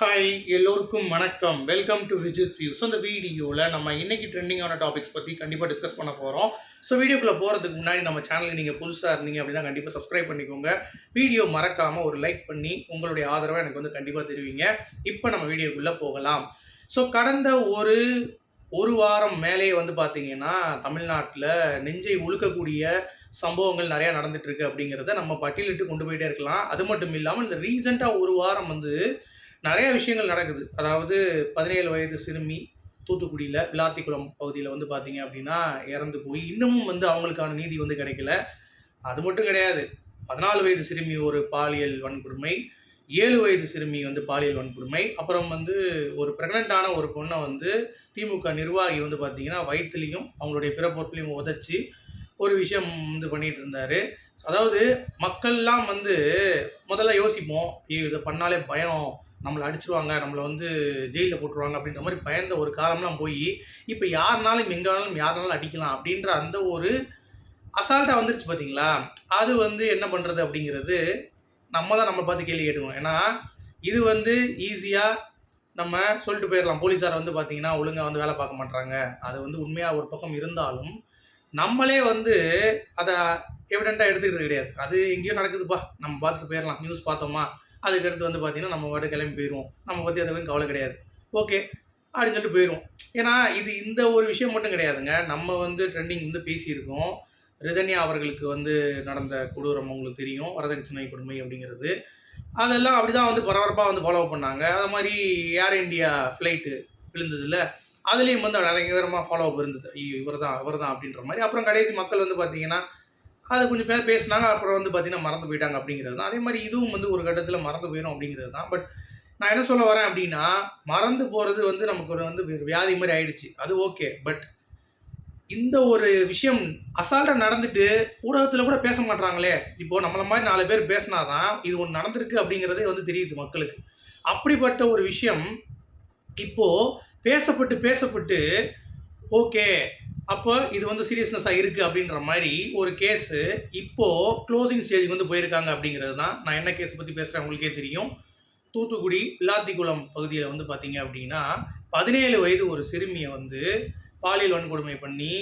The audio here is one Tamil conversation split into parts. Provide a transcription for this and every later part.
ஹாய் எல்லோருக்கும் வணக்கம். Welcome to Vijith view. So இந்த வீடியோவில் நம்ம இன்னைக்கு ட்ரெண்டிங்கான டாபிக்ஸ் பற்றி கண்டிப்பாக டிஸ்கஸ் பண்ண போகிறோம். ஸோ வீடியோக்குள்ளே போகிறதுக்கு முன்னாடி நம்ம சேனலுக்கு நீங்கள் புதுசாக இருந்தீங்க அப்படின்னா கண்டிப்பாக சப்ஸ்கிரைப் பண்ணிக்கோங்க. வீடியோ மறக்காமல் ஒரு லைக் பண்ணி உங்களுடைய ஆதரவை எனக்கு வந்து கண்டிப்பாக தெரிவிங்க. இப்போ நம்ம வீடியோக்குள்ளே போகலாம். ஸோ கடந்த ஒரு வாரம் மேலேயே வந்து பார்த்தீங்கன்னா தமிழ்நாட்டில் நெஞ்சை உழுக்கக்கூடிய சம்பவங்கள் நிறையா நடந்துகிட்ருக்கு அப்படிங்கிறத நம்ம பட்டியலிட்டு கொண்டு போயிட்டே இருக்கலாம். அது மட்டும் இல்லாமல் இந்த ரீசெண்டாக ஒரு வாரம் வந்து நிறைய விஷயங்கள் நடக்குது. அதாவது 17 வயது சிறுமி தூத்துக்குடியில விளாத்திக்குளம் பகுதியில வந்து பார்த்தீங்க அப்படின்னா, இறந்து போய் இன்னமும் வந்து அவங்களுக்கான நீதி வந்து கிடைக்கல. அது மட்டும் கிடையாது. 14 வயது சிறுமி ஒரு பாலியல் வன்கொடுமை, 7 வயது சிறுமி வந்து பாலியல் வன்கொடுமை. அப்புறம் வந்து ஒரு பிரெக்னன்ட்டான ஒரு பொண்ண வந்து திமுக நிர்வாகி வந்து பார்த்தீங்கன்னா, வயித்துலயும் அவங்களுடைய பிறப்புறுப்புலயும் உதைச்சு ஒரு விஷயம் வந்து பண்ணிட்டு இருந்தாரு. அதாவது மக்கள்லாம் வந்து முதல்ல யோசிப்போம், ஐயோ! இத பண்ணாலே பயம். நம்மள அடிச்சுருவாங்க, நம்மள வந்து ஜெயில்ல போட்டுருவாங்க அப்படின்ற மாரி பயந்த ஒரு காலம்லாம் போயி, இப்ப யாருனாலும் எங்க வேணாலும் யாருனாலும் அடிக்கலாம் அப்படின்ற அந்த ஒரு அசால்ட்டா வந்துருச்சு பார்த்தீங்களா? அது வந்து என்ன பண்றது அப்படிங்கிறது, நம்ம தான் நம்மள பார்த்து கேள்வி கேட்டுக்கணும். ஏன்னா, இது வந்து ஈஸியா நம்ம சொல்லிட்டு போயிரலாம். போலீஸார் வந்து பார்த்தீங்கன்னா, ஒழுங்கா வந்து வேலை பார்க்க மாட்றாங்க. அது வந்து உண்மையா ஒரு பக்கம் இருந்தாலும், நம்மளே வந்து அத எவிடென்ட்டா எடுத்துக்கிறது கிடையாது. அது எங்கேயோ நடக்குதுப்பா, நம்ம பார்த்துட்டு போயிரலாம். நியூஸ் பார்த்தோமா, அதுக்கடுத்து வந்து பார்த்தீங்கன்னா, நம்ம பாட்டுக்கு கிளம்பி போயிருவோம். நம்ம பத்தி அத பத்தி கவலை கிடையாது. ஓகே. அப்படின்னு சொல்லிட்டு போயிருவோம். ஏன்னா, இது இந்த ஒரு விஷயம் மட்டும் கிடையாதுங்க. நம்ம வந்து ட்ரெண்டிங் வந்து பேசியிருக்கோம். ரிதன்யா அவர்களுக்கு வந்து நடந்த கொடூரம் உங்களுக்கு தெரியும். வரதட்சணை கொடுமை அப்படிங்கிறது. அதெல்லாம் அப்படிதான் வந்து பரபரப்பா வந்து ஃபாலோ பண்ணாங்க. அது மாரி ஏர் இண்டியா ஃப்ளைட்டு விழுந்ததுல, அதுலயும் வந்து பயங்கரமா ஃபாலோ அப் இருந்தது. ஐயோ! இவர்தான், அவர்தான் அப்படின்ற மாரி. அப்புறம் கடைசி மக்கள் வந்து பார்த்தீங்கன்னா, அது கொஞ்சம் பேர் பேசுனாங்க. அப்புறம் வந்து பார்த்தீங்கன்னா, மறந்து போயிட்டாங்க அப்படிங்கிறது தான். அதே மாரி இதுவும் வந்து ஒரு கட்டத்தில மறந்து போயிரும் அப்படிங்கிறது தான். பட் நான் என்ன சொல்ல வரேன் அப்படின்னா, மறந்து போறது வந்து நமக்கு ஒரு வந்து வியாதி மாரி ஆயிடுச்சு. அது ஓகே. பட் இந்த ஒரு விஷயம் அசால்ட்டா நடந்துட்டு, ஊடகத்தில கூட பேச மாட்றாங்களே! இப்போ நம்மள மாரி 4 பேர் பேசினா தான், இது ஒண்ணு நடந்திருக்கு அப்படிங்கிறதே வந்து தெரியுது மக்களுக்கு. அப்படிப்பட்ட ஒரு விஷயம், இப்போ பேசப்பட்டு, பேசப்பட்டு ஓகே. அப்ப இது வந்து சீரியஸ்னஸா இருக்கு அப்படின்ற மாரி ஒரு கேஸு இப்போ க்ளோசிங் ஸ்டேஜ்க்கு வந்து போயிருக்காங்க அப்படிங்கிறது தான். நான் என்ன கேஸ் பத்தி பேசுறேன் உங்களுக்கே தெரியும். தூத்துக்குடி விளாத்திக்குளம் பகுதியில வந்து பார்த்தீங்க அப்படின்னா, 17 வயது ஒரு சிறுமிய வந்து பாலியல் வன்கொடுமை பண்ணி,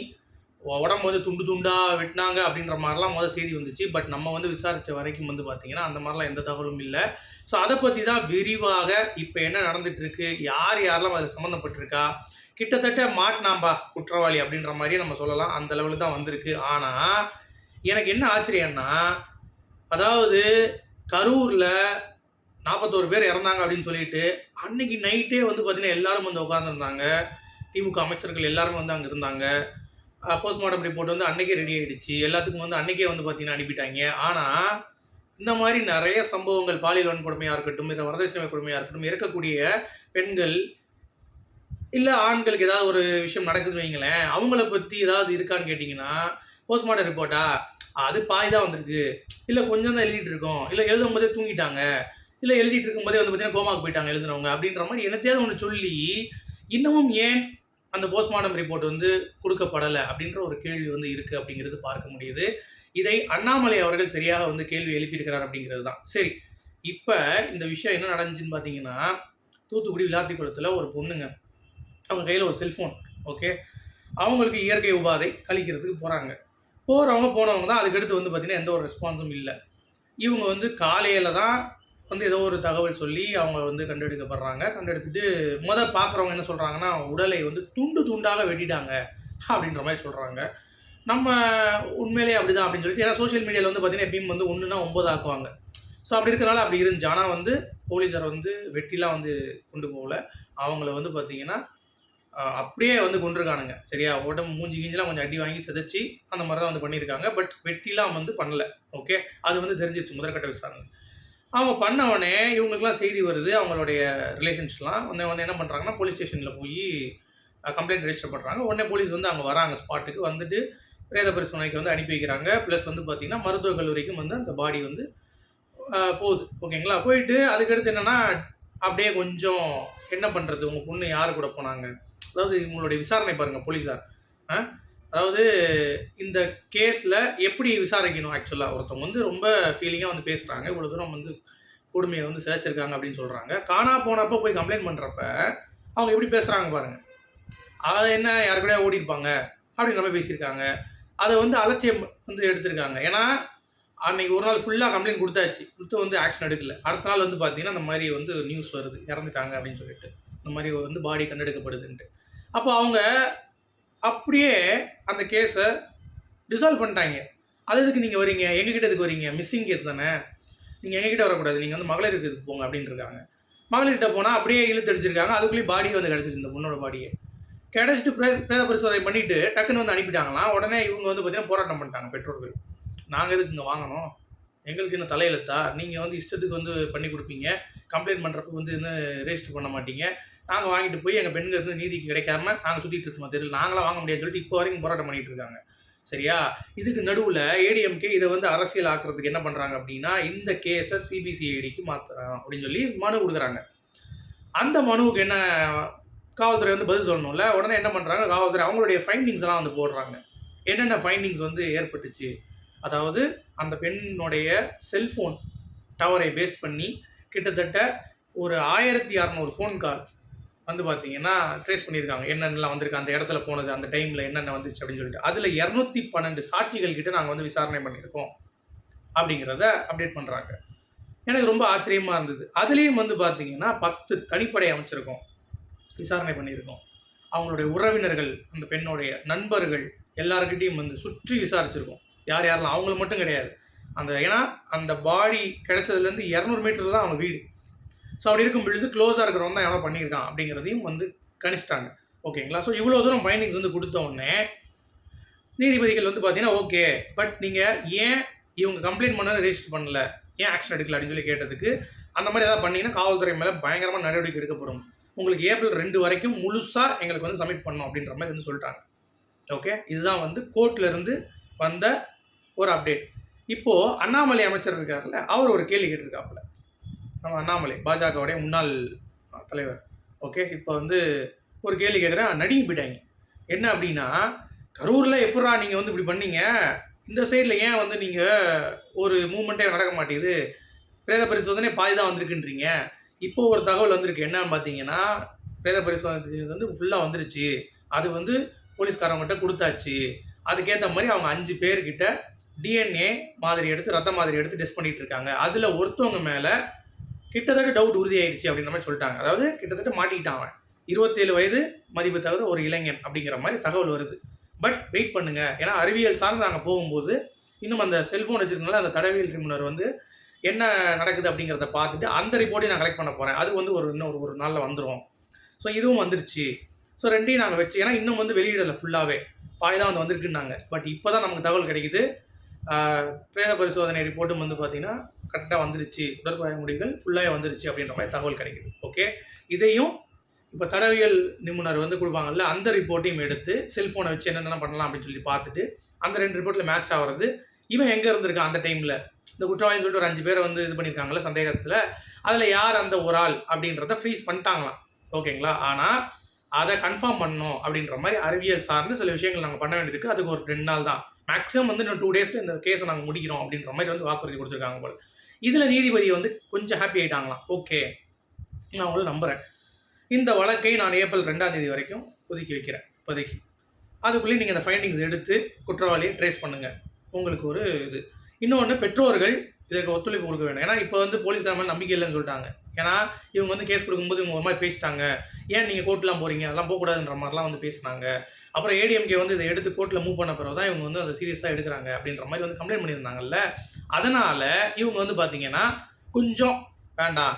உடம்ப வந்து துண்டு துண்டா வெட்டுனாங்க அப்படின்ற மாரிலாம் செய்தி வந்துச்சு. பட் நம்ம வந்து விசாரிச்ச வரைக்கும் வந்து பார்த்தீங்கன்னா, அந்த மாரிலாம் எந்த தகவலும் இல்ல. ஸோ அத பத்தி தான் விரிவாக இப்ப என்ன நடந்துட்டு இருக்கு? யார் யாரெல்லாம் அதில சம்மந்தப்பட்டிருக்கா? கிட்டத்தட்ட மாட்னாம்பா குற்றவாளி அப்படின்ற மாரியே நம்ம சொல்லலாம். அந்த லெவலுக்கு தான் வந்திருக்கு. ஆனா, எனக்கு என்ன ஆச்சரியம்னா, அதாவது கரூர்ல 41 பேர் இறந்தாங்க அப்படின்னு சொல்லிட்டு, அன்னைக்கு நைட்டே வந்து பார்த்தீங்கன்னா, எல்லாரும் வந்து உட்கார்ந்திருந்தாங்க. திமுக அமைச்சர்கள் எல்லாருமே வந்து அங்க இருந்தாங்க. போஸ்ட்மார்டம் ரிப்போர்ட் வந்து அன்னைக்கே ரெடி ஆயிடுச்சு. எல்லாத்துக்கும் வந்து அன்னைக்கே வந்து பார்த்தீங்கன்னா அனுப்பிட்டாய்ங்க. ஆனா, இந்த மாரி நெறைய சம்பவங்கள் பாலியல் வன்கொடுமையா இருக்கட்டும், இல்ல வரதட்சணை கொடுமையா இருக்கட்டும், இறக்கக்கூடிய பெண்கள், இல்ல ஆண்களுக்கு ஏதாவது ஒரு விஷயம் நடக்குதுன்னு வைங்களேன், அவங்கள பத்தி ஏதாவது இருக்கான்னு கேட்டீங்கன்னா, போஸ்ட்மார்டம் ரிப்போர்ட்டா? அது பாதி தான் வந்திருக்கு. இல்ல கொஞ்சம் தான் எழுதிட்டு இருக்கோம். இல்ல எழுதும்போதே தூங்கிட்டாங்க. இல்ல எழுதிட்டு இருக்கும்போதே வந்து பார்த்தீங்கன்னா, கோமாக்கு போயிட்டாங்க எழுதுனவங்க. அப்படின்ற மாரி என்னத்தையாவது ஒண்ணு சொல்லி, இன்னமும் ஏன் அந்த போஸ்ட்மார்டம் ரிப்போர்ட் வந்து குடுக்கப்படல? அப்படின்ற ஒரு கேள்வி வந்து இருக்கு அப்படிங்கிறது பார்க்க முடியுது. இதை அண்ணாமலை அவர்கள் சரியாக வந்து கேள்வி எழுப்பியிருக்கிறார் அப்படிங்கிறது தான். சரி, இப்ப இந்த விஷயம் என்ன நடந்துச்சுன்னு பார்த்தீங்கன்னா, தூத்துக்குடி விளாத்திக்குளத்தில ஒரு பொண்ணுங்க. அவங்க கையில ஒரு செல்ஃபோன். ஓகே. அவங்களுக்கு இயற்கை உபாதை கழிக்கிறதுக்கு போறாங்க. போறவங்க, போனவங்க தான். அதுக்கடுத்து வந்து பார்த்தீங்கன்னா, எந்த ஒரு ரெஸ்பான்ஸும் இல்ல. இவங்க வந்து காலையில தான் வந்து ஏதோ ஒரு தகவல் சொல்லி அவங்க வந்து கண்டெடுக்கப்படுறாங்க. கண்டெடுத்துட்டு பார்க்குறவங்க என்ன சொல்றாங்கன்னா, உடலை வந்து துண்டு துண்டாக வெட்டிட்டாங்க அப்படின்ற மாரி சொல்றாங்க. நம்ம உண்மையிலேயே அப்படிதான் அப்படின்னு சொல்லிட்டு, ஏன்னா சோசியல் மீடியால வந்து பார்த்தீங்கன்னா, எப்பயும் வந்து 1ன்னா 9 ஆக்குவாங்க. ஸோ அப்படி இருக்கிறனால அப்படி இருந்துச்சு. ஆனா வந்து போலீஸார் வந்து வெட்டிலாம் வந்து கொண்டு போகல. அவங்கள வந்து பார்த்தீங்கன்னா, அப்படியே வந்து கொன்றுருக்கானுங்க. சரியா? உடம்பு மூஞ்சி கீஞ்சிலாம் கொஞ்சம் அடி வாங்கி சிதைச்சு, அந்த மாரி தான் வந்து பண்ணியிருக்காங்க. பட் வெட்டிலாம் வந்து பண்ணல. ஓகே. அது வந்து தெரிஞ்சிருச்சு முதற்கட்ட விசாரணை. அவங்க பண்ண உடனே இவங்களுக்கெல்லாம் செய்தி வருது. அவங்களுடைய ரிலேஷன்ஸ்லாம் உடனே என்ன பண்றாங்கன்னா, போலீஸ் ஸ்டேஷன்ல போயி கம்ப்ளைண்ட் ரெஜிஸ்டர் பண்றாங்க. உடனே போலீஸ் வந்து அங்க வராங்க ஸ்பாட்டுக்கு. வந்துட்டு பிரேத பரிசோதனைக்கு வந்து அனுப்பி வைக்கிறாங்க. பிளஸ் வந்து பார்த்தீங்கன்னா, மருத்துவக் கல்லூரிக்கும் வந்து அந்த பாடி வந்து போகுது. ஓகேங்களா? போயிட்டு அதுக்கடுத்து என்னன்னா, அப்படியே கொஞ்சம் என்ன பண்றது? உங்க பொண்ணு யாரு கூட போனாங்க? அதாவது இவங்களுடைய விசாரணை பாருங்க போலீஸார். அ அதாவது இந்த கேஸ்ல எப்படி விசாரிக்கணும் ஆக்சுவலா? ஒருத்தவங்க வந்து ரொம்ப ஃபீலிங்கா வந்து பேசுறாங்க. இவ்வளோ தூரம் வந்து கொடுமையை வந்து சிதைச்சிருக்காங்க அப்படின்னு சொல்கிறாங்க. காணா போனப்போ போய் கம்ப்ளைண்ட் பண்ணுறப்ப அவங்க எப்படி பேசுகிறாங்க பாருங்கள். அதை என்ன யாரு கூட ஓடிருப்பாங்க அப்படின்ற மாதிரி பேசியிருக்காங்க. அதை வந்து அலட்சியம் வந்து எடுத்திருக்காங்க. ஏன்னா அன்றைக்கி ஒரு நாள் ஃபுல்லாக கம்ப்ளைண்ட் கொடுத்தாச்சு, கொடுத்து வந்து ஆக்ஷன் எடுக்கல. அடுத்த நாள் வந்து பார்த்தீங்கன்னா இந்த மாதிரி வந்து நியூஸ் வருது, இறந்துட்டாங்க அப்படின்னு சொல்லிட்டு, இந்த மாதிரி வந்து பாடி கண்டெடுக்கப்படுதுன்ட்டு. அப்போ அவங்க அப்படியே அந்த கேஸை டிசால்வ் பண்ணிட்டாங்க. அது எதுக்கு நீங்கள் வரீங்க, எங்ககிட்ட எதுக்கு வரீங்க, மிஸ்ஸிங் கேஸ் தானே, நீங்கள் எங்ககிட்ட வரக்கூடாது, நீங்கள் வந்து மகளிருக்கு இதுக்கு போங்க அப்படின்னு இருக்காங்க. மகளிர்கிட்ட போனால் அப்படியே இழுத்து அடிச்சிருக்காங்க. அதுக்குள்ளேயே பாடி வந்து கிடச்சிச்சு, இந்த பொண்ணோட பாடியை கிடச்சிட்டு பிரேத பரிசோதனை பண்ணிவிட்டு டக்குன்னு வந்து அனுப்பிட்டாங்களாம். உடனே இவங்க வந்து பார்த்தீங்கன்னா போராட்டம் பண்ணிட்டாங்க பெற்றோர்கள். நாங்கள் எதுக்கு இங்கே வாங்கணும், எங்களுக்கு இன்னும் தலையெழுத்தா, நீங்கள் வந்து இஷ்டத்துக்கு வந்து பண்ணி கொடுப்பீங்க, கம்ப்ளைண்ட் பண்ணுறப்ப வந்து இன்னும் ரெஜிஸ்டர் பண்ண மாட்டீங்க, நாங்கள் வாங்கிட்டு போய் எங்கள் பெண்கள் வந்து நீதிக்கு கிடைக்காம நாங்கள் சுற்றிட்டு இருக்கோம் தெரியல, நாங்களாம் வாங்க முடியாதுன்னு சொல்லிட்டு இப்போ வரைக்கும் போராட்டம் பண்ணிகிட்டு இருக்காங்க. சரியா? இதுக்கு நடுவில் ஏடிஎம்கே இதை வந்து அரசியல் ஆக்குறதுக்கு என்ன பண்ணுறாங்க அப்படின்னா, இந்த கேஸை சிபிசிஐடிக்கு மாற்றுறோம் அப்படின்னு சொல்லி மனு கொடுக்குறாங்க. அந்த மனுவுக்கு என்ன காவல்துறை வந்து பதில் சொல்லணும்ல. உடனே என்ன பண்ணுறாங்க, காவல்துறை அவங்களுடைய ஃபைண்டிங்ஸ் எல்லாம் வந்து போடுறாங்க. என்னென்ன ஃபைண்டிங்ஸ் வந்து ஏற்பட்டுச்சு, அதாவது அந்த பெண்ணுடைய செல்ஃபோன் டவரை பேஸ் பண்ணி கிட்டத்தட்ட ஒரு 1600 ஃபோன் கால் வந்து பார்த்தீங்கன்னா ட்ரேஸ் பண்ணியிருக்காங்க. என்னென்னலாம் வந்திருக்கு, அந்த இடத்துல போனது, அந்த டைமில் என்னென்ன வந்துச்சு அப்படின்னு சொல்லிட்டு. அதில் 212 சாட்சிகள் கிட்ட நாங்கள் வந்து விசாரணை பண்ணியிருக்கோம் அப்படிங்கிறத அப்டேட் பண்ணுறாங்க. எனக்கு ரொம்ப ஆச்சரியமாக இருந்தது. அதுலேயும் வந்து பார்த்தீங்கன்னா 10 தனிப்படை அமைச்சிருக்கோம், விசாரணை பண்ணியிருக்கோம். அவங்களுடைய உறவினர்கள், அந்த பெண்ணுடைய நண்பர்கள் எல்லாருக்கிட்டையும் வந்து சுற்றி விசாரிச்சிருக்கோம். யார் யாரெல்லாம், அவங்கள மட்டும் கிடையாது. ஏன்னா அந்த பாடி கிடைச்சதுலேருந்து 200 மீட்டர் தான் அவங்க வீடு. ஸோ அப்படி இருக்கும் பொழுது க்ளோஸாக இருக்கிறவங்க தான் எவ்வளோ பண்ணியிருக்கான் அப்படிங்கிறதையும் வந்து கணிச்சிட்டாங்க. ஓகேங்களா? ஸோ இவ்வளோ தூரம் ஃபைண்டிங்ஸ் வந்து கொடுத்த உடனே நீதிபதிகள் வந்து பார்த்தீங்கன்னா ஓகே, பட் நீங்கள் ஏன் இவங்க கம்ப்ளைண்ட் பண்ண ரெஜிஸ்டர் பண்ணல, ஏன் ஆக்ஷன் எடுக்கல அப்படின்னு சொல்லி கேட்டதுக்கு, அந்த மாதிரி ஏதாவது பண்ணிங்கன்னா காவல்துறை மேலே பயங்கரமாக நடவடிக்கை எடுக்கப்படும், உங்களுக்கு ஏப்ரல் 2 வரைக்கும் முழுசாக எங்களுக்கு வந்து சப்மிட் பண்ணணும் அப்படின்ற மாதிரி வந்து சொல்லிட்டாங்க. ஓகே, இதுதான் வந்து கோர்ட்லேருந்து வந்த ஒரு அப்டேட். இப்போது அண்ணாமலை அமைச்சர் இருக்கார்ல, அவர் ஒரு கேள்வி கேட்டிருக்காப்புல. நம்ம அண்ணாமலை பாஜகவுடைய முன்னாள் தலைவர். ஓகே, இப்போ வந்து ஒரு கேள்வி கேட்குறேன், நடுங்கி போயிட்டாங்க. என்ன அப்படின்னா, கரூரில் எப்படா நீங்கள் வந்து இப்படி பண்ணீங்க, இந்த சைடில் ஏன் வந்து நீங்கள் ஒரு மூமெண்ட்டே நடக்க மாட்டேங்குது, பிரேத பரிசோதனை பாதி தான் வந்திருக்குன்றீங்க, இப்போ ஒரு தகவல் வந்திருக்கு என்னன்னு பார்த்தீங்கன்னா, பிரேத பரிசோதனை வந்து ஃபுல்லாக வந்துருச்சு, அது வந்து போலீஸ்காரவங்ககிட்ட கொடுத்தாச்சு, அதுக்கேற்ற மாதிரி அவங்க 5 பேர்கிட்ட டிஎன்ஏ மாதிரி எடுத்து, ரத்த மாதிரி எடுத்து டெஸ்ட் பண்ணிகிட்டு இருக்காங்க, அதில் ஒருத்தவங்க மேலே கிட்டத்தட்ட டவுட் உறுதியாயிடுச்சு அப்படின்ற மாதிரி சொல்லிட்டாங்க. அதாவது கிட்டத்தட்ட மாட்டிக்கிட்டான் அவன், 27 வயது மதிப்பு தவிர ஒரு இளைஞன் அப்படிங்கிற மாதிரி தகவல் வருது. பட் வெயிட் பண்ணுங்க, ஏன்னா அறிவியல் சார்ந்து நாங்கள் போகும்போது இன்னும் அந்த செல்ஃபோன் வச்சுருக்கனால அந்த தடவியல் நிபுணர் வந்து என்ன நடக்குது அப்படிங்கிறத பார்த்துட்டு அந்த ரிப்போர்ட்டையும் நான் கலெக்ட் பண்ண போகிறேன். அது வந்து ஒரு நாளில் வந்துடும். ஸோ இதுவும் வந்துருச்சு. ஸோ ரெண்டையும் நாங்கள் வச்சு, ஏன்னா இன்னும் வந்து வெளியிடலை ஃபுல்லாகவே, பாதி தான் வந்து வந்திருக்குன்னாங்க. பட் இப்போ தான் நமக்கு தகவல் கிடைக்குது, பிரேத பரிசோதனை ரிப்போர்ட்டும் வந்து பார்த்தீங்கன்னா கரெக்டாக வந்துருச்சு, உடற்கூறாய்வு முடிவுகள் ஃபுல்லாக வந்துருச்சு அப்படின்ற மாதிரி தகவல் கிடைக்குது. ஓகே, இதையும் இப்போ தடவியல் நிபுணர் வந்து கொடுப்பாங்கல்ல, அந்த ரிப்போர்ட்டையும் எடுத்து செல்ஃபோனை வச்சு என்னென்ன பண்ணலாம் அப்படின்னு சொல்லி பார்த்துட்டு அந்த 2 ரிப்போர்ட்டில் மேட்ச் ஆகிறது, இவன் எங்கே இருந்திருக்கான் அந்த டைமில், இந்த குற்றவாளின்னு சொல்லிட்டு ஒரு 5 பேரை வந்து இது பண்ணியிருக்காங்களே சந்தேகத்தில், அதில் யார் அந்த ஒரு ஆள் அப்படின்றத ஃப்ரீஸ் பண்ணிட்டாங்களாம். ஓகேங்களா? ஆனால் அதை கன்ஃபார்ம் பண்ணணும் அப்படின்ற மாதிரி அறிவியல் சார்ந்து சில விஷயங்கள் நாங்கள் பண்ண வேண்டியிருக்கு. அதுக்கு ஒரு 2 நாள் தான் மேக்ஸிமம் வந்து இன்னும் 2 டேஸில் இந்த கேஸை நாங்கள் முடிக்கிறோம் அப்படின்ற மாதிரி வந்து வாக்குறுதி கொடுத்துருக்காங்க போல். இதில் நீதிபதி வந்து கொஞ்சம் ஹாப்பி ஆகிட்டாங்களாம். ஓகே, நான் அவங்கள நம்புகிறேன், இந்த வழக்கை நான் ஏப்ரல் 2ஆம் தேதி வரைக்கும் ஒதுக்கி வைக்கிறேன் இப்போதைக்கு. அதுக்குள்ளேயும் நீங்கள் அந்த ஃபைண்டிங்ஸ் எடுத்து குற்றவாளியை ட்ரேஸ் பண்ணுங்கள், உங்களுக்கு ஒரு இது. இன்னொன்று, பெற்றோர்கள் இதற்கு ஒத்துழைப்பு கொடுக்க வேண்டும். ஏன்னா இப்போ வந்து போலீஸ்கார மேலே நம்பிக்கை இல்லைன்னு சொல்லிட்டாங்க. ஏன்னா இவங்க வந்து கேஸ் கொடுக்கும்போது இவங்க ஒரு மாதிரி பேசிட்டாங்க, ஏன் நீங்கள் கோர்ட்லாம் போகிறீங்க, அதெல்லாம் போகக்கூடாதுன்ற மாதிரிலாம் வந்து பேசினாங்க. அப்புறம் ஏடிஎம்கே வந்து இதை எடுத்து கோர்ட்டில் மூவ் பண்ண பிறகு தான் இவங்க வந்து அதை சீரியஸாக எடுக்கிறாங்க அப்படின்ற மாதிரி வந்து கம்ப்ளைண்ட் பண்ணியிருந்தாங்கல்ல. அதனால் இவங்க வந்து பார்த்தீங்கன்னா கொஞ்சம் வேண்டாம்,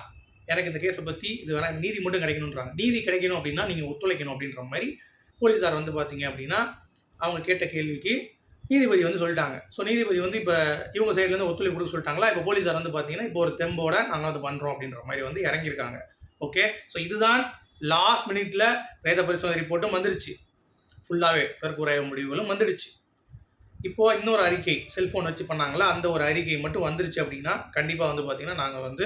எனக்கு இந்த கேஸை பற்றி இது வேணாம், நீதி மட்டும் கிடைக்கணுன்றாங்க. நீதி கிடைக்கணும் அப்படின்னா நீங்கள் ஒத்துழைக்கணும் அப்படின்ற மாதிரி போலீஸார் வந்து பார்த்தீங்க அப்படின்னா அவங்க கேட்ட கேள்விக்கு நீதிபதி வந்து சொல்லிட்டாங்க. ஸோ நீதிபதி வந்து இப்போ இவங்க சைட்லேருந்து ஒத்துழைப்பு கொடுக்க சொல்லிட்டாங்களா. இப்போ போலீஸார் வந்து பார்த்தீங்கன்னா இப்போ ஒரு தெம்போட நாங்கள் வந்து பண்ணுறோம் அப்படின்ற மாதிரி வந்து இறங்கியிருக்காங்க. ஓகே, ஸோ இதுதான் லாஸ்ட் மினிட்ல பிரேத பரிசோதனை ரிப்போர்ட்டும் வந்துருச்சு, ஃபுல்லாகவே உடற்கூறாய்வு முடிவுகளும் வந்துடுச்சு. இப்போது இன்னொரு அறிக்கை செல்ஃபோன் வச்சு பண்ணாங்களா, அந்த ஒரு அறிக்கை மட்டும் வந்துருச்சு அப்படின்னா கண்டிப்பாக வந்து பார்த்திங்கன்னா நாங்கள் வந்து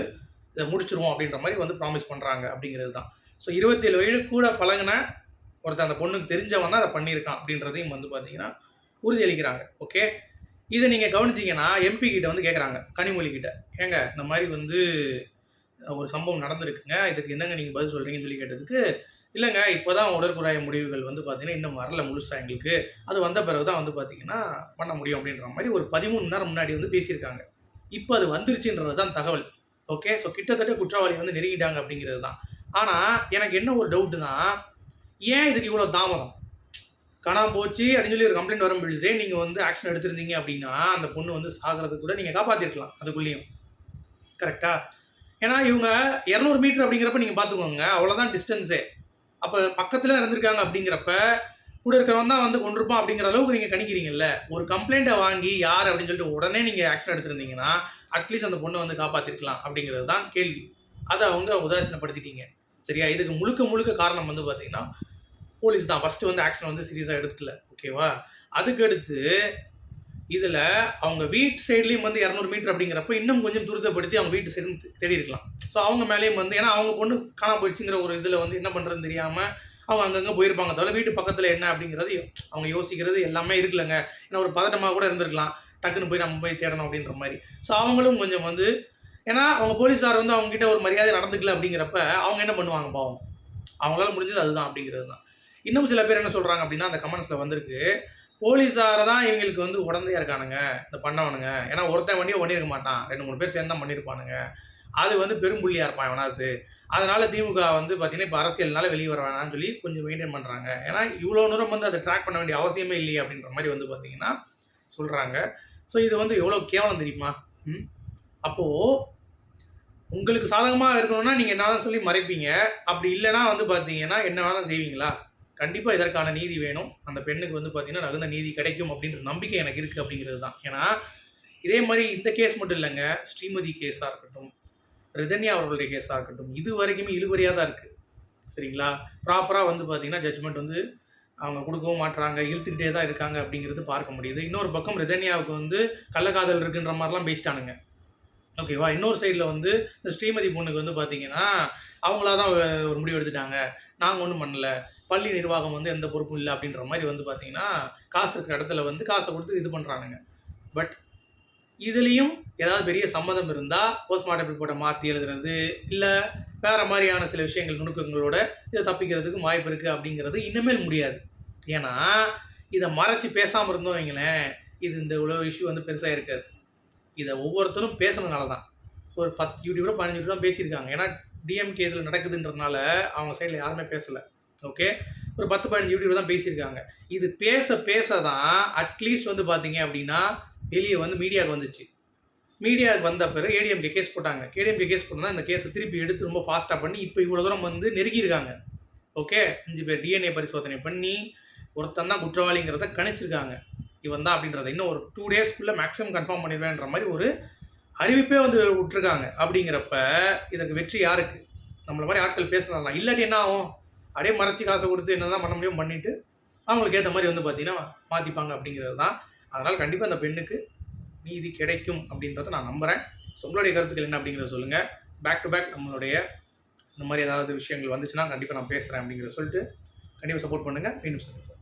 இதை முடிச்சிருவோம் அப்படின்ற மாதிரி வந்து ப்ராமிஸ் பண்ணுறாங்க அப்படிங்கிறது தான். ஸோ 27 வயது கூட பழகின ஒருத்தர் அந்த பொண்ணுக்கு தெரிஞ்சவன் தான் அதை பண்ணியிருக்கான் அப்படின்றதையும் வந்து பார்த்திங்கன்னா உறுதியளிக்கிறாங்க. ஓகே, இதை நீங்கள் கவனிச்சிங்கன்னா எம்பி கிட்ட வந்து கேட்குறாங்க, கனிமொழி கிட்ட, ஏங்க இந்த மாதிரி வந்து ஒரு சம்பவம் நடந்திருக்குங்க. இதுக்கு என்னங்க நீங்க பதில் சொல்றீங்கன்னு சொல்லி கேட்டதுக்கு, இல்லங்க இப்போ தான் உடற்குழாய் முடிவுகள் வந்து பார்த்தீங்கன்னா, இன்னும் வரல முழுசா எங்களுக்கு. அது வந்த பிறகு தான் வந்து பார்த்தீங்கன்னா, பண்ண முடியும் அப்படின்ற மாரி ஒரு 13 மணி நேரம் முன்னாடி வந்து பேசியிருக்காங்க. இப்போ அது வந்துருச்சுன்றது தான் தகவல். ஓகே. ஸோ கிட்டத்தட்ட குற்றவாளி வந்து நெருங்கிட்டாங்க அப்படிங்கிறது தான். ஆனா, எனக்கு என்ன ஒரு டவுட்டுனா, ஏன் இதுக்கு இவ்வளோ தாமதம்? காணாம போச்சு அப்படின்னு சொல்லி ஒரு கம்ப்ளைண்ட் வரும் பொழுதே, நீங்க வந்து ஆக்ஷன் எடுத்திருந்தீங்க அப்படின்னா, அந்த பொண்ணு வந்து சாகுறதுக்கு கூட நீங்க காப்பாத்திருக்கலாம் அதுக்குள்ளேயும். கரெக்ட்டா? ஏன்னா இவங்க 200 மீட்டர் அப்படிங்கிறப்ப நீங்க பார்த்துக்கோங்க. அவ்வளோதான் டிஸ்டன்ஸே. அப்ப பக்கத்துல இருந்திருக்காங்க அப்படிங்கிறப்ப, கூட இருக்கிறவன் தான் வந்து கொன்றுப்பான் அப்படிங்கிற அளவுக்கு நீங்க கணிக்கிறீங்கல்ல. ஒரு கம்ப்ளைண்ட்ட வாங்கி யார் அப்படின்னு சொல்லிட்டு உடனே நீங்க ஆக்ஷன் எடுத்திருந்தீங்கன்னா, அட்லீஸ்ட் அந்த பொண்ண வந்து காப்பாத்திருக்கலாம் அப்படிங்கிறது தான் கேள்வி. அத அவங்க உதாசீனப்படுத்திட்டீங்க. சரியா? இதுக்கு முழுக்க முழுக்க காரணம் வந்து பார்த்தீங்கன்னா, போலீஸ் தான். ஃபர்ஸ்ட்டு வந்து ஆக்ஷன் வந்து சீரியஸா எடுத்துக்கல. ஓகேவா? அதுக்கடுத்து இதுல அவங்க வீட்டு சைட்லயும் வந்து 200 மீட்டர் அப்படிங்கிறப்ப, இன்னும் கொஞ்சம் துரிதப்படுத்தி அவங்க வீட்டு சைடும் தேடியிருக்கலாம். ஸோ அவங்க மேலயும் வந்து ஏன்னா அவங்க பொண்ணு காணாம போயிடுச்சுங்கிற ஒரு இதுல வந்து என்ன பண்றதுன்னு தெரியாம, அவங்க அங்கங்க போயிருப்பாங்க தவிர, வீட்டு பக்கத்துல என்ன அப்படிங்கிறது அவங்க யோசிக்கிறது எல்லாமே இருக்குல்லங்க. ஏன்னா ஒரு பதட்டமா கூட இருந்திருக்கலாம். டக்குன்னு போய் நம்ம போய் தேடணும் அப்படின்ற மாரி. ஸோ அவங்களும் கொஞ்சம் வந்து ஏன்னா அவங்க போலீஸார் வந்து அவங்க கிட்ட ஒரு மரியாதை நடந்துக்கல அப்படிங்கிறப்ப, அவங்க என்ன பண்ணுவாங்க பாவம். அவங்களால முடிஞ்சது அதுதான் அப்படிங்கிறது தான். இன்னும் சில பேர் என்ன சொல்றாங்க அப்படின்னா, அந்த கமெண்ட்ஸ்ல வந்திருக்கு. போலீஸார தான் இவங்களுக்கு வந்து உடந்தையா இருக்கானுங்க, இந்த பண்ணவனுங்க. ஏன்னா ஒருத்தன் வண்டிய பண்ணியிருக்க மாட்டான். 2, 3 பேர் சேர்ந்து தான் பண்ணியிருப்பானுங்க. அது வந்து பெரும்புள்ளியா இருப்பான் எவனாவது. அதனால திமுக வந்து பார்த்தீங்கன்னா, இப்ப அரசியல்னால வெளிய வர வேணாம்னு சொல்லி கொஞ்சம் மெயின்டெயின் பண்றாங்க. ஏன்னா இவ்வளோ தூரம் வந்து அத ட்ராக் பண்ண வேண்டிய அவசியமே இல்லையே அப்படின்ற மாரி வந்து பார்த்தீங்கன்னா சொல்றாங்க. ஸோ இது வந்து எவ்வளோ கேவலம் தெரியுமா? ம். அப்போ உங்களுக்கு சாதகமா இருக்கணும்னா, நீங்க என்ன வேணாலும் சொல்லி மறைப்பீங்க. அப்படி இல்லன்னா வந்து பார்த்தீங்கன்னா, என்ன வேணாலும் செய்வீங்களா? கண்டிப்பா இதற்கான நீதி வேணும். அந்த பெண்ணுக்கு வந்து பார்த்தீங்கன்னா, தகுந்த நீதி கிடைக்கும் அப்படின்ற நம்பிக்கை எனக்கு இருக்கு அப்படிங்கிறது தான். ஏன்னா, இதே மாரி இந்த கேஸ் மட்டும் இல்லங்க. ஸ்ரீமதி கேஸா இருக்கட்டும், ரிதன்யா அவர்களுடைய கேஸா இருக்கட்டும், இது வரைக்குமே இழுபறியா தான் இருக்கு. சரிங்களா? ப்ராப்பரா வந்து பார்த்தீங்கன்னா, ஜட்ஜ்மெண்ட் வந்து அவங்க குடுக்கவும் மாட்றாங்க. இழுத்துக்கிட்டே தான் இருக்காங்க அப்படிங்கிறது பார்க்க முடியுது. இன்னொரு பக்கம் ரிதன்யாவுக்கு வந்து கள்ளக்காதல் இருக்குன்ற மாரிலாம் பேசிட்டானுங்க. ஓகேவா? இன்னொரு சைடுல வந்து இந்த ஸ்ரீமதி பொண்ணுக்கு வந்து பார்த்தீங்கன்னா, அவங்களா தான் ஒரு முடிவு எடுத்துட்டாங்க. நாங்க ஒண்ணும் பண்ணல. பள்ளி நிர்வாகம் வந்து எந்த பொறுப்பும் இல்ல அப்படின்ற மாரி வந்து பார்த்தீங்கன்னா, காசு இருக்கிற இடத்துல வந்து காச குடுத்து இது பண்றானுங்க. பட் இதுலயும் ஏதாவது பெரிய சம்மதம் இருந்தா, போஸ்ட்மார்ட்டம் ரிப்போர்ட்ட மாத்தி எழுதுறது, இல்ல வேற மாரியான சில விஷயங்கள் நுணுக்கங்களோட இத தப்பிக்கிறதுக்கு வாய்ப்பு இருக்கு அப்படிங்கிறது இனிமேல் முடியாது. ஏன்னா, இத மறைச்சு பேசாம இருந்தோம் வைங்களேன், இது இந்த இவ்வளோ இஷ்யூ வந்து பெருசா இருக்காது. இத ஒவ்வொருத்தரும் பேசுனனால தான். ஒரு 10 யூடியூபரோ, 15 யூடியூபரோ தான் பேசியிருக்காங்க. ஏன்னா, டிஎம்கே இதில நடக்குதுன்றதுனால, அவங்க சைட்ல யாருமே பேசல. ஓகே. ஒரு 10, 15 யூடியூபர் தான் பேசியிருக்காங்க. இது பேச பேச தான் அட்லீஸ்ட் வந்து பார்த்தீங்க அப்டின்னா, வெளிய வந்து மீடியாவுக்கு வந்துச்சு. மீடியாவுக்கு வந்த பிறகு ஏடிஎம்கே கேஸ் போட்டாங்க. ஏடிஎம்கே கேஸ் போட்டா இந்த கேஸ திருப்பி எடுத்து ரொம்ப ஃபாஸ்ட்டா பண்ணி, இப்ப இவ்வளோ தூரம் வந்து நெருக்கியிருக்காங்க. ஓகே. 5 பேர் டிஎன்ஏ பரிசோதனை பண்ணி, ஒருத்தன் தான் குற்றவாளிங்கிறத கணிச்சிருக்காங்க. இவன் தான் அப்படின்றத. இன்னும் ஒரு 2 டேஸ்க்குள்ள மேக்ஸிமம் கன்ஃபார்ம் பண்ணிருவேன்ற மாரி ஒரு அறிவிப்பே வந்து விட்டுருக்காங்க. அப்படிங்கிறப்ப, இதற்கு வெற்றி யாருக்கு? நம்மள மாரி ஆட்கள் பேசுனாதான். இல்லாட்டி என்ன ஆகும்? அப்படியே மறைச்சு காச குடுத்து என்னதான் பண்ண முடியுமோ பண்ணிட்டு, அவங்களுக்கு ஏத்த மாரி வந்து பார்த்தீங்கன்னா, மாத்திப்பாங்க அப்படிங்கிறது தான். அதனால கண்டிப்பா அந்த பெண்ணுக்கு நீதி கிடைக்கும் அப்படின்றத நான் நம்புறேன். ஸோ உங்களுடைய கருத்துக்கள் என்ன அப்படிங்கிறத சொல்லுங்க. பேக் டு பேக் நம்மளுடைய இந்த மாரி ஏதாவது விஷயங்கள் வந்துச்சுன்னா, கண்டிப்பா நான் பேசுறேன் அப்படிங்கிறத சொல்லிட்டு, கண்டிப்பா சப்போர்ட் பண்ணுங்க. மீண்டும் சந்திப்போம்.